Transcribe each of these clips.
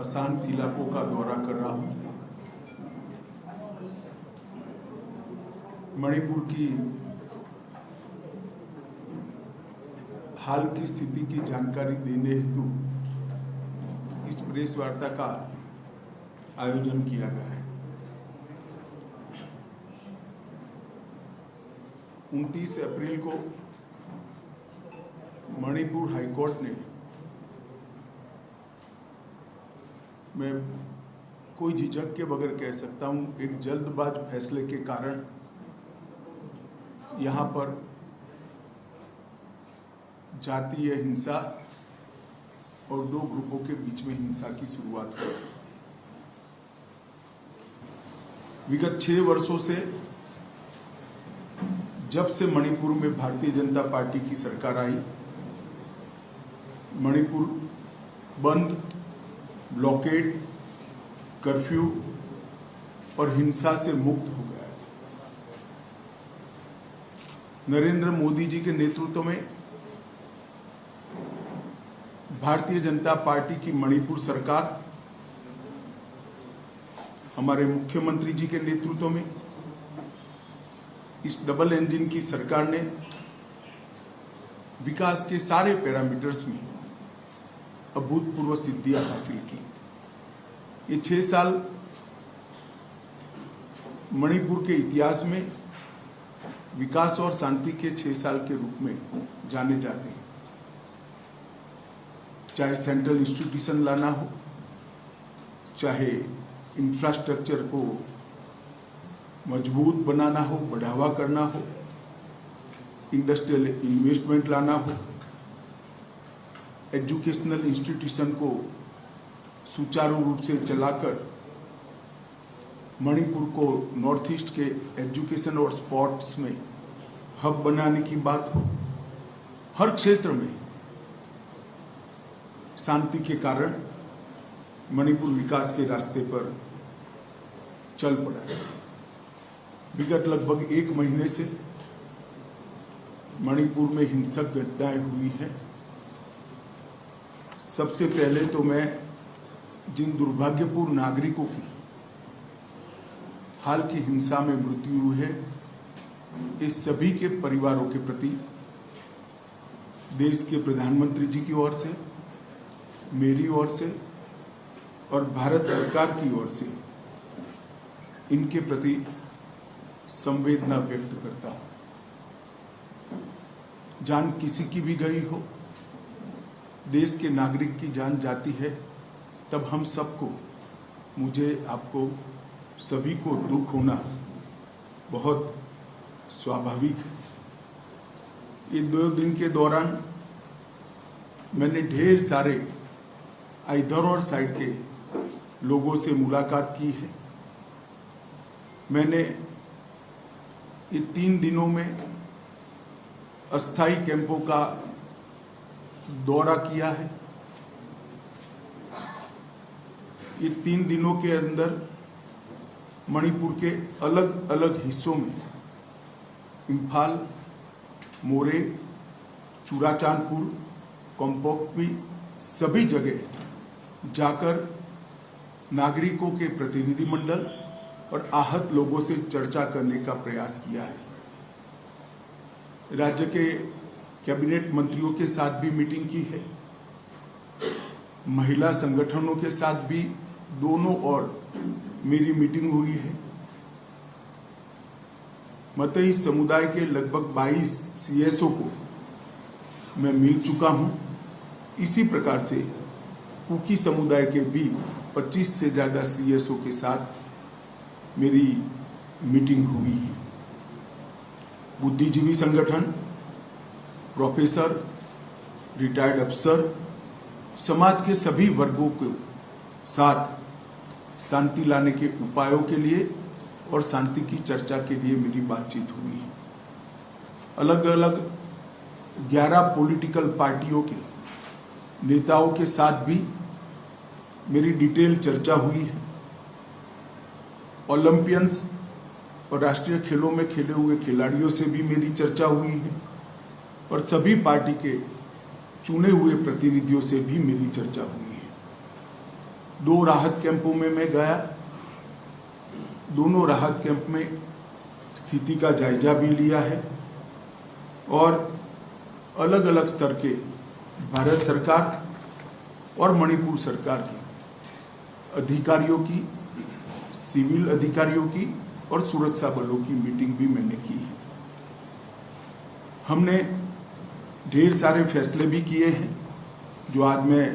अशांत इलाकों का दौरा कर रहा हूं। मणिपुर की हाल की स्थिति की जानकारी देने हेतु इस प्रेस वार्ता का आयोजन किया गया है। 29 अप्रैल को मणिपुर हाईकोर्ट ने, मैं कोई झिझक के बगैर कह सकता हूं, एक जल्दबाज फैसले के कारण यहां पर जातीय हिंसा और दो ग्रुपों के बीच में हिंसा की शुरुआत हुई। विगत 6 वर्षों से, जब से मणिपुर में भारतीय जनता पार्टी की सरकार आई, मणिपुर बंद, ब्लॉकेड, कर्फ्यू और हिंसा से मुक्त हो गया है। नरेंद्र मोदी जी के नेतृत्व में भारतीय जनता पार्टी की मणिपुर सरकार, हमारे मुख्यमंत्री जी के नेतृत्व में इस डबल इंजन की सरकार ने विकास के सारे पैरामीटर्स में अभूतपूर्व सिद्धियां हासिल की। ये 6 साल मणिपुर के इतिहास में विकास और शांति के 6 साल के रूप में जाने जाते हैं। चाहे सेंट्रल इंस्टीट्यूशन लाना हो, चाहे इंफ्रास्ट्रक्चर को मजबूत बनाना हो, बढ़ावा करना हो, इंडस्ट्रियल इन्वेस्टमेंट लाना हो, एजुकेशनल इंस्टीट्यूशन को सुचारू रूप से चलाकर मणिपुर को नॉर्थ ईस्ट के एजुकेशन और स्पोर्ट्स में हब बनाने की बात हो, हर क्षेत्र में शांति के कारण मणिपुर विकास के रास्ते पर चल पड़ा है। विगत लगभग 1 महीने से मणिपुर में हिंसक घटनाएं हुई हैं। सबसे पहले तो मैं जिन दुर्भाग्यपूर्ण नागरिकों की हाल की हिंसा में मृत्यु हुई है, इस सभी के परिवारों के प्रति देश के प्रधानमंत्री जी की ओर से, मेरी ओर से और भारत सरकार की ओर से इनके प्रति संवेदना व्यक्त करता हूं। जान किसी की भी गई हो, देश के नागरिक की जान जाती है, तब हम सबको, मुझे, आपको, सभी को दुख होना बहुत स्वाभाविक है। ये 2 दिन के दौरान मैंने ढेर सारे इधर और साइड के लोगों से मुलाकात की है। मैंने ये 3 दिनों में अस्थायी कैंपों का दौरा किया है। ये 3 दिनों के अंदर मणिपुर के अलग अलग हिस्सों में, इम्फाल, मोरे, चुराचांदपुर, कोम्पोक्पी, सभी जगह जाकर नागरिकों के प्रतिनिधिमंडल और आहत लोगों से चर्चा करने का प्रयास किया है। राज्य के कैबिनेट मंत्रियों के साथ भी मीटिंग की है। महिला संगठनों के साथ भी दोनों और मेरी मीटिंग हुई है। मतई समुदाय के लगभग 22 सीएसओ को मैं मिल चुका हूं। इसी प्रकार से कुकी समुदाय के भी 25 से ज्यादा सीएसओ के साथ मेरी मीटिंग हुई है। बुद्धिजीवी संगठन, प्रोफेसर, रिटायर्ड अफसर, समाज के सभी वर्गों के साथ शांति लाने के उपायों के लिए और शांति की चर्चा के लिए मेरी बातचीत हुई है। अलग अलग 11 पॉलिटिकल पार्टियों के नेताओं के साथ भी मेरी डिटेल चर्चा हुई है। ओलंपियंस और राष्ट्रीय खेलों में खेले हुए खिलाड़ियों से भी मेरी चर्चा हुई है और सभी पार्टी के चुने हुए प्रतिनिधियों से भी मेरी चर्चा हुई है। 2 राहत कैंपों में मैं गया। दोनों राहत कैंप में स्थिति का जायजा भी लिया है और अलग अलग स्तर के भारत सरकार और मणिपुर सरकार के अधिकारियों की, सिविल अधिकारियों की और सुरक्षा बलों की मीटिंग भी मैंने की है। हमने ढेर सारे फैसले भी किए हैं जो आज मैं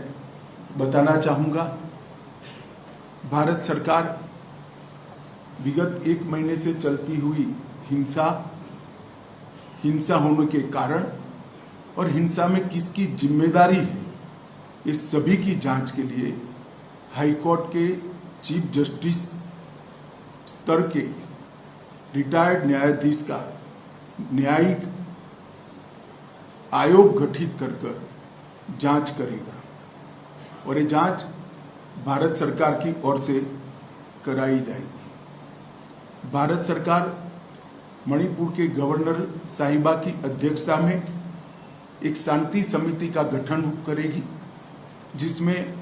बताना चाहूँगा। भारत सरकार विगत 1 महीने से चलती हुई हिंसा होने के कारण और हिंसा में किसकी जिम्मेदारी है, इस सभी की जांच के लिए हाई कोर्ट के चीफ जस्टिस स्तर के रिटायर्ड न्यायाधीश का न्यायिक आयोग गठित कर जांच करेगा और ये जांच भारत सरकार की ओर से कराई जाएगी। भारत सरकार मणिपुर के गवर्नर साहिबा की अध्यक्षता में एक शांति समिति का गठन करेगी जिसमें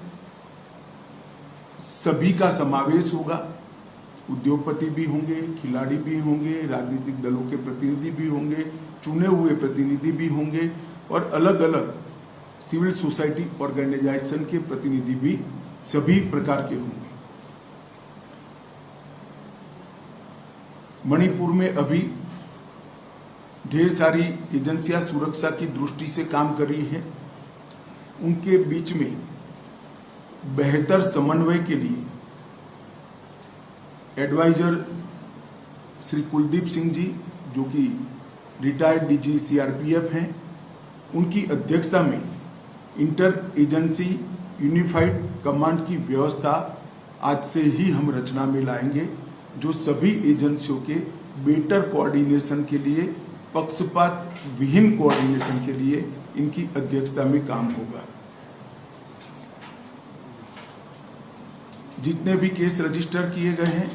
सभी का समावेश होगा। उद्योगपति भी होंगे, खिलाड़ी भी होंगे, राजनीतिक दलों के प्रतिनिधि भी होंगे, चुने हुए प्रतिनिधि भी होंगे और अलग अलग सिविल सोसाइटी ऑर्गेनाइजेशन के प्रतिनिधि भी सभी प्रकार के होंगे। मणिपुर में अभी ढेर सारी एजेंसियां सुरक्षा की दृष्टि से काम कर रही हैं। उनके बीच में बेहतर समन्वय के लिए एडवाइजर श्री कुलदीप सिंह जी, जो कि रिटायर्ड डीजी सीआरपीएफ हैं, उनकी अध्यक्षता में इंटर एजेंसी यूनिफाइड कमांड की व्यवस्था आज से ही हम रचना में लाएंगे, जो सभी एजेंसियों के बेटर कोऑर्डिनेशन के लिए, पक्षपात विहीन कोऑर्डिनेशन के लिए इनकी अध्यक्षता में काम होगा। जितने भी केस रजिस्टर किए गए हैं,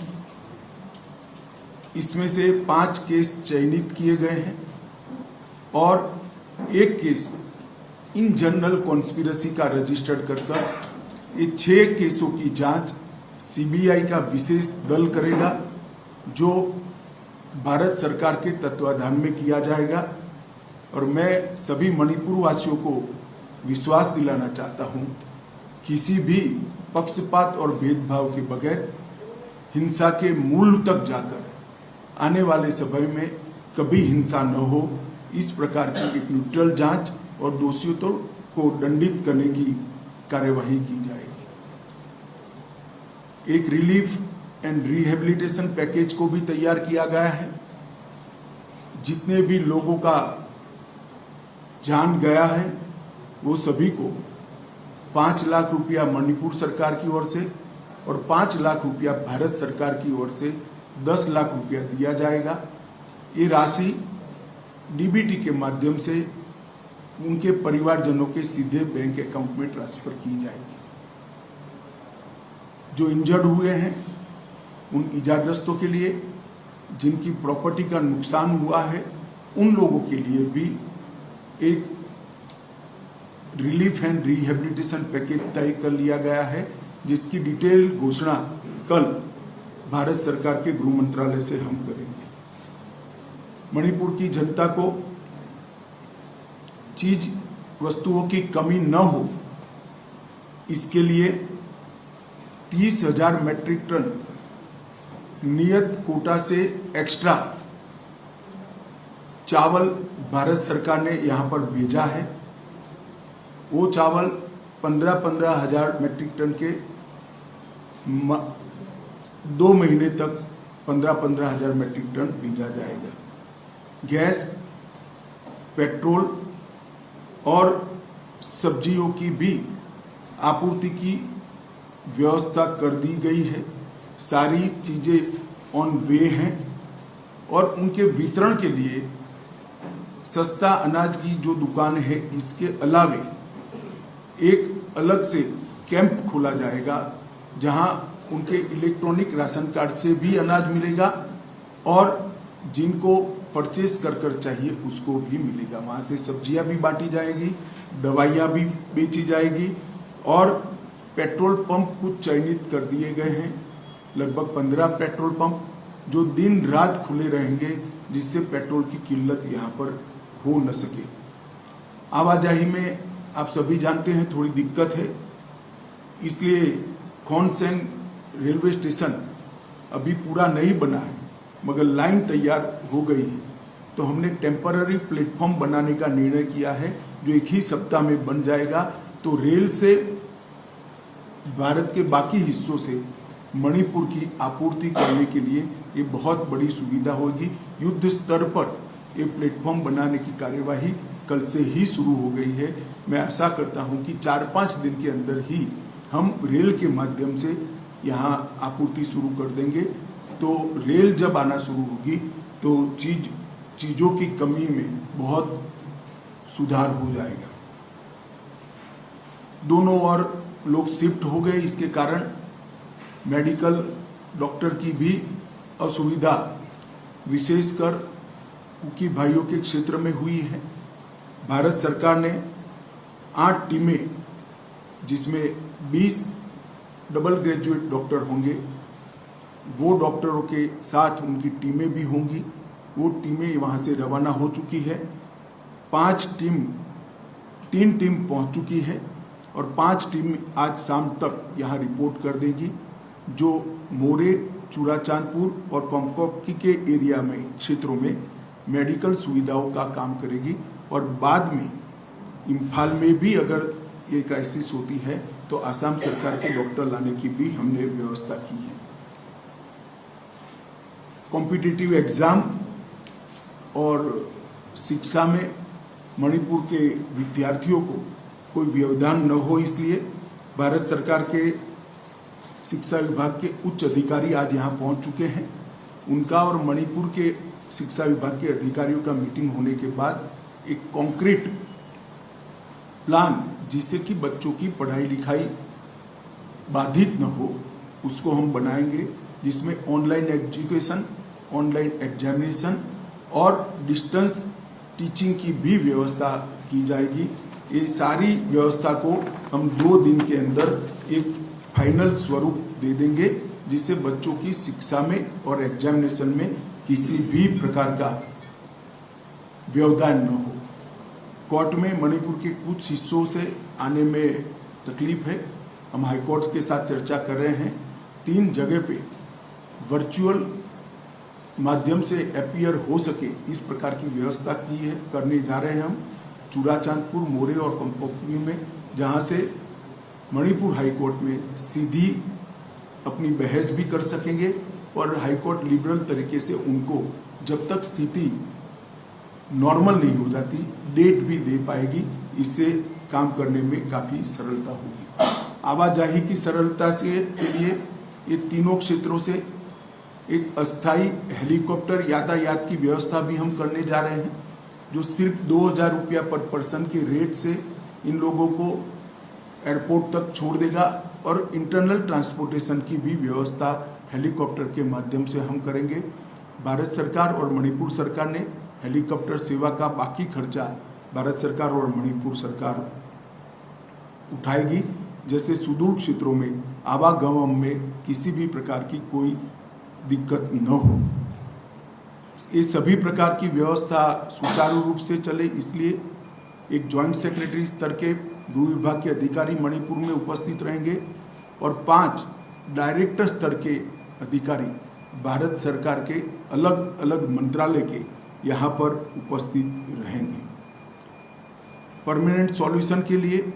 इसमें से 5 केस चयनित किए गए हैं और 1 केस इन जनरल कॉन्स्पिरेसी का रजिस्टर्ड कर ये 6 केसों की जांच सीबीआई का विशेष दल करेगा, जो भारत सरकार के तत्वाधान में किया जाएगा। और मैं सभी मणिपुर वासियों को विश्वास दिलाना चाहता हूं, किसी भी पक्षपात और भेदभाव के बगैर हिंसा के मूल तक जाकर आने वाले समय में कभी हिंसा न हो, इस प्रकार की एक न्यूट्रल जांच और दोषियों को दंडित करने की कार्यवाही की जाएगी। एक रिलीफ एंड रिहेबिलिटेशन पैकेज को भी तैयार किया गया है। जितने भी लोगों का जान गया है वो सभी को 5 लाख रुपया मणिपुर सरकार की ओर से और 5 लाख रुपया भारत सरकार की ओर से 10 लाख रुपया दिया जाएगा। ये राशि डीबीटी के माध्यम से उनके परिवारजनों के सीधे बैंक अकाउंट में ट्रांसफर की जाएगी। जो इंजर्ड हुए हैं उन इजाग्रस्तों के लिए, जिनकी प्रॉपर्टी का नुकसान हुआ है, उन लोगों के लिए भी एक रिलीफ एंड रिहेबिलिटेशन पैकेज तय कर लिया गया है, जिसकी डिटेल घोषणा कल भारत सरकार के गृह मंत्रालय से हम करेंगे। मणिपुर की जनता को चीज वस्तुओं की कमी न हो, इसके लिए 30,000 मैट्रिक टन नियत कोटा से एक्स्ट्रा चावल भारत सरकार ने यहां पर भेजा है। वो चावल 15,000 मैट्रिक टन के 2 महीने तक 15,000 मैट्रिक टन भेजा जाएगा। गैस, पेट्रोल और सब्जियों की भी आपूर्ति की व्यवस्था कर दी गई है। सारी चीजें ऑन वे हैं और उनके वितरण के लिए सस्ता अनाज की जो दुकान है, इसके अलावे एक अलग से कैंप खोला जाएगा जहां उनके इलेक्ट्रॉनिक राशन कार्ड से भी अनाज मिलेगा और जिनको परचेस कर चाहिए उसको भी मिलेगा। वहां से सब्जियां भी बांटी जाएगी, दवाइयां भी बेची जाएगी और पेट्रोल पंप कुछ चयनित कर दिए गए हैं, लगभग 15 पेट्रोल पंप जो दिन रात खुले रहेंगे, जिससे पेट्रोल की किल्लत यहाँ पर हो न सके। आवाजाही में आप सभी जानते हैं थोड़ी दिक्कत है, इसलिए खोनसेन रेलवे स्टेशन अभी पूरा नहीं बना है, मगर लाइन तैयार हो गई है। तो हमने टेम्पररी प्लेटफॉर्म बनाने का निर्णय किया है, जो एक ही सप्ताह में बन जाएगा। तो रेल से भारत के बाकी हिस्सों से मणिपुर की आपूर्ति करने के लिए ये बहुत बड़ी सुविधा होगी। युद्ध स्तर पर ये प्लेटफॉर्म बनाने की कार्यवाही कल से ही शुरू हो गई है। मैं आशा करता हूं कि 4-5 दिन के अंदर ही हम रेल के माध्यम से यहाँ आपूर्ति शुरू कर देंगे। तो रेल जब आना शुरू होगी तो चीज़ों की कमी में बहुत सुधार हो जाएगा। दोनों ओर लोग शिफ्ट हो गए, इसके कारण मेडिकल डॉक्टर की भी असुविधा विशेषकर कुकी भाइयों के क्षेत्र में हुई है। भारत सरकार ने 8 टीमें, जिसमें 20 डबल ग्रेजुएट डॉक्टर होंगे, वो डॉक्टरों के साथ उनकी टीमें भी होंगी। वो टीमें वहाँ से रवाना हो चुकी है। 3 टीम पहुँच चुकी है और 5 टीम आज शाम तक यहाँ रिपोर्ट कर देगी, जो मोरे, चूड़ाचांदपुर और कोंपकोंकी के एरिया में क्षेत्रों में मेडिकल सुविधाओं का काम करेगी। और बाद में इम्फाल में भी अगर ये क्राइसिस होती है तो असम सरकार के डॉक्टर लाने की भी हमने व्यवस्था की है। कॉम्पिटिटिव एग्जाम और शिक्षा में मणिपुर के विद्यार्थियों को कोई व्यवधान न हो, इसलिए भारत सरकार के शिक्षा विभाग के उच्च अधिकारी आज यहाँ पहुँच चुके हैं। उनका और मणिपुर के शिक्षा विभाग के अधिकारियों का मीटिंग होने के बाद एक कॉन्क्रीट प्लान, जिससे कि बच्चों की पढ़ाई लिखाई बाधित न हो, उसको हम बनाएंगे, जिसमें ऑनलाइन एजुकेशन, ऑनलाइन एग्जामिनेशन और डिस्टेंस टीचिंग की भी व्यवस्था की जाएगी। ये सारी व्यवस्था को हम 2 दिन के अंदर एक फाइनल स्वरूप दे देंगे, जिससे बच्चों की शिक्षा में और एग्जामिनेशन में किसी भी प्रकार का व्यवधान न हो। कोर्ट में मणिपुर के कुछ हिस्सों से आने में तकलीफ है, हम हाईकोर्ट के साथ चर्चा कर रहे हैं। 3 जगह पे वर्चुअल माध्यम से अपीयर हो सके, इस प्रकार की व्यवस्था की है, करने जा रहे हैं हम चूड़ाचांदपुर, मोरे और कोंपकोंकी में, जहां से मणिपुर हाईकोर्ट में सीधी अपनी बहस भी कर सकेंगे और हाईकोर्ट लिबरल तरीके से उनको जब तक स्थिति नॉर्मल नहीं हो जाती डेट भी दे पाएगी। इससे काम करने में काफ़ी सरलता होगी। आवाजाही की सरलता से के लिए ये तीनों क्षेत्रों से एक अस्थायी हेलीकॉप्टर यातायात की व्यवस्था भी हम करने जा रहे हैं, जो सिर्फ 2000 रुपया पर पर्सन के रेट से इन लोगों को एयरपोर्ट तक छोड़ देगा। और इंटरनल ट्रांसपोर्टेशन की भी व्यवस्था हेलीकॉप्टर के माध्यम से हम करेंगे। भारत सरकार और मणिपुर सरकार ने हेलीकॉप्टर सेवा का बाकी खर्चा भारत सरकार और मणिपुर सरकार उठाएगी, जैसे सुदूर क्षेत्रों में आवागमन में किसी भी प्रकार की कोई दिक्कत न हो। ये सभी प्रकार की व्यवस्था सुचारू रूप से चले, इसलिए एक जॉइंट सेक्रेटरी स्तर के गृह विभाग के अधिकारी मणिपुर में उपस्थित रहेंगे और 5 डायरेक्टर स्तर के अधिकारी भारत सरकार के अलग अलग मंत्रालय के यहाँ पर उपस्थित रहेंगे। परमानेंट सॉल्यूशन के लिए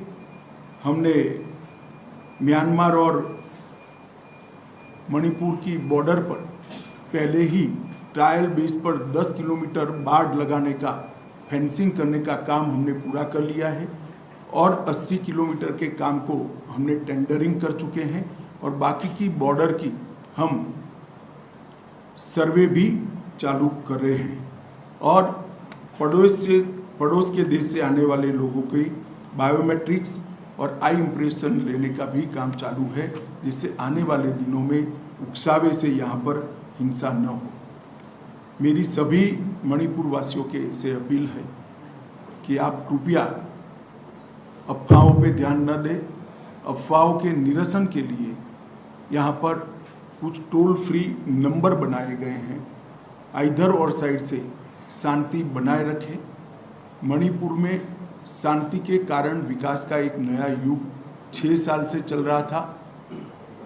हमने म्यांमार और मणिपुर की बॉर्डर पर पहले ही ट्रायल बेस पर 10 किलोमीटर बाड़ लगाने का, फेंसिंग करने का काम हमने पूरा कर लिया है और 80 किलोमीटर के काम को हमने टेंडरिंग कर चुके हैं और बाकी की बॉर्डर की हम सर्वे भी चालू कर रहे हैं। और पड़ोस के देश से आने वाले लोगों के बायोमेट्रिक्स और आई इम्प्रेशन लेने का भी काम चालू है, जिससे आने वाले दिनों में उकसावे से यहाँ पर हिंसा न हो। मेरी सभी मणिपुर वासियों के से अपील है कि आप कृपया अफवाहों पे ध्यान न दें अफवाहों के निरसन के लिए यहाँ पर कुछ टोल फ्री नंबर बनाए गए हैं। इधर और साइड से शांति बनाए रखें। मणिपुर में शांति के कारण विकास का एक नया युग 6 साल से चल रहा था।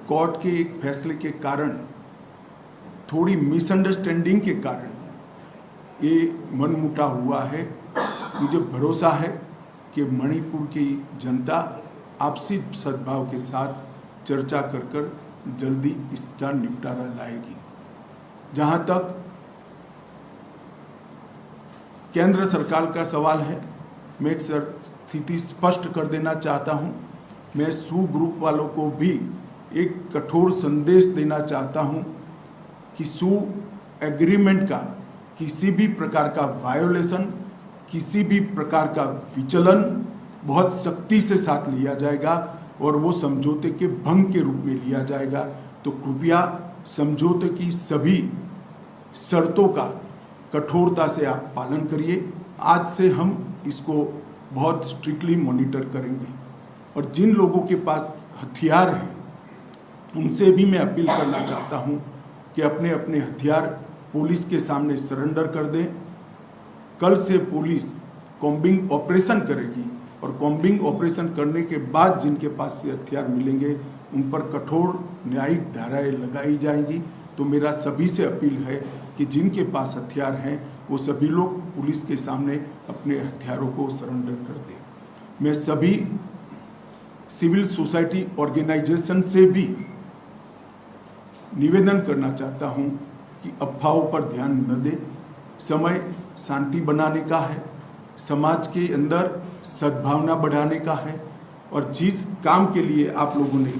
कोर्ट के एक फैसले के कारण, थोड़ी मिसअंडरस्टैंडिंग के कारण ये मनमुटाव हुआ है। मुझे भरोसा है कि मणिपुर की जनता आपसी सद्भाव के साथ चर्चा कर जल्दी इसका निपटारा लाएगी। जहां तक केंद्र सरकार का सवाल है, मैं एक स्थिति स्पष्ट कर देना चाहता हूं। मैं सू ग्रुप वालों को भी एक कठोर संदेश देना चाहता हूं कि सू एग्रीमेंट का किसी भी प्रकार का वायोलेशन, किसी भी प्रकार का विचलन बहुत सख्ती से साथ लिया जाएगा और वो समझौते के भंग के रूप में लिया जाएगा। तो कृपया समझौते की सभी शर्तों का कठोरता से आप पालन करिए। आज से हम इसको बहुत स्ट्रिक्टली मॉनिटर करेंगे और जिन लोगों के पास हथियार हैं उनसे भी मैं अपील करना चाहता हूं कि अपने अपने हथियार पुलिस के सामने सरेंडर कर दें। कल से पुलिस कॉम्बिंग ऑपरेशन करेगी और कॉम्बिंग ऑपरेशन करने के बाद जिनके पास से हथियार मिलेंगे उन पर कठोर न्यायिक धाराएं लगाई जाएंगी। तो मेरा सभी से अपील है कि जिनके पास हथियार हैं वो सभी लोग पुलिस के सामने अपने हथियारों को सरेंडर कर दें। मैं सभी सिविल सोसाइटी ऑर्गेनाइजेशन से भी निवेदन करना चाहता हूं कि अफवाहों पर ध्यान न दें। समय शांति बनाने का है, समाज के अंदर सद्भावना बढ़ाने का है और जिस काम के लिए आप लोगों ने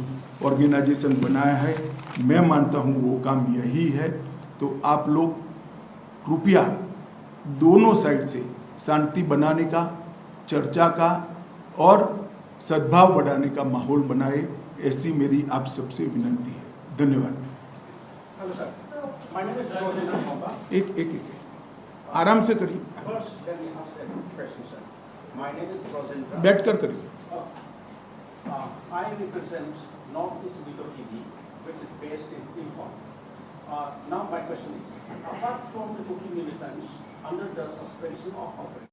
ऑर्गेनाइजेशन बनाया है, मैं मानता हूं वो काम यही है। तो आप लोग कृपया दोनों साइड से शांति बनाने का, चर्चा का और सद्भाव बढ़ाने का माहौल बनाए, ऐसी मेरी आप सबसे विनती है। धन्यवाद। एक आराम से करिए, बैठ कर करिए। I represent Northeast Video TV, which is based in Impon. Now my question is, apart from the cooking militants under the suspension of operation,